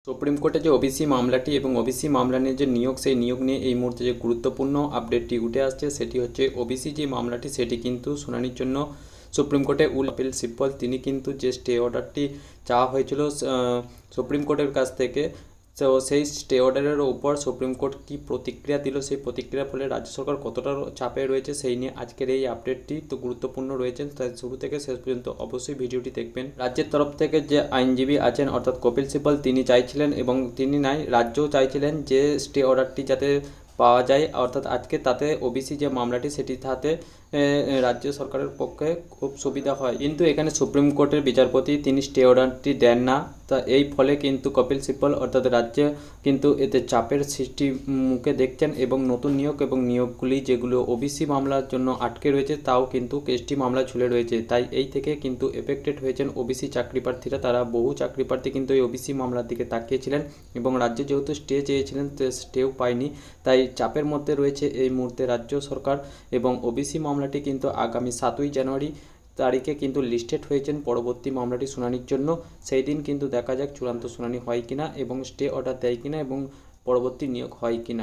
Supreme কোর্টে যে OBC মামলাটি এবং ওবিসি মামলা নিয়ে যে নিয়োগ, সেই নিয়োগ নিয়ে এই মুহূর্তে যে গুরুত্বপূর্ণ আপডেটটি উঠে আসছে সেটি হচ্ছে ওবিসি যে মামলাটি সেটি কিন্তু শুনানির জন্য সুপ্রিম কোর্টে কপিল সিব্বল তিনি কিন্তু যে স্টে অর্ডারটি চাওয়া হয়েছিল সুপ্রিম কোর্টের কাছ থেকে, তো সেই স্টে অর্ডারের উপর সুপ্রিম কোর্ট কী প্রতিক্রিয়া দিল, সেই প্রতিক্রিয়ার ফলে রাজ্য সরকার কতটা চাপে রয়েছে সেই নিয়ে আজকের এই আপডেটটি তো গুরুত্বপূর্ণ রয়েছেন, তাই শুরু থেকে শেষ পর্যন্ত অবশ্যই ভিডিওটি দেখবেন। রাজ্যের তরফ থেকে যে আইনজীবী আছেন অর্থাৎ কপিল সিব্বল তিনি চাইছিলেন এবং তিনি নাই রাজ্যও চাইছিলেন যে স্টে অর্ডারটি যাতে পাওয়া যায়, অর্থাৎ আজকে তাতে ওবিসি যে মামলাটি সেটি তাতে রাজ্য সরকারের পক্ষে খুব সুবিধা হয়, কিন্তু এখানে সুপ্রিম কোর্টের বিচারপতি তিনি স্টে অর্ডারটি দেন না। তা এই ফলে কিন্তু কপিল সিব্বল অর্থাৎ রাজ্যে কিন্তু এতে চাপের সৃষ্টি মুখে দেখছেন এবং নতুন নিয়োগ এবং নিয়োগগুলি যেগুলো ওবিসি মামলার জন্য আটকে রয়েছে তাও কিন্তু এসটি মামলা ঝুলে রয়েছে, তাই এই থেকে কিন্তু এফেক্টেড হয়েছেন ওবিসি চাকরি প্রার্থীরা। তারা বহু চাকরি প্রার্থী কিন্তু এই ওবিসি মামলার দিকে তাকিয়েছিলেন এবং রাজ্যে যেহেতু স্টে চেয়েছিলেন স্টেও পায়নি, তাই চাপের মধ্যে রয়েছে এই মুহূর্তে রাজ্য সরকার এবং ওবিসি মামলাটি কিন্তু আগামী 7ই জানুয়ারি তারিখে কিন্তু লিস্টেড হয়েছেন পরবর্তী মামলাটি শুনানির জন্য। সেই দিন কিন্তু দেখা যাক চূড়ান্ত শুনানি হয় কিনা এবং স্টে অর্ডার দেয় কিনা এবং পরবর্তী নিয়োগ হয় কিনা।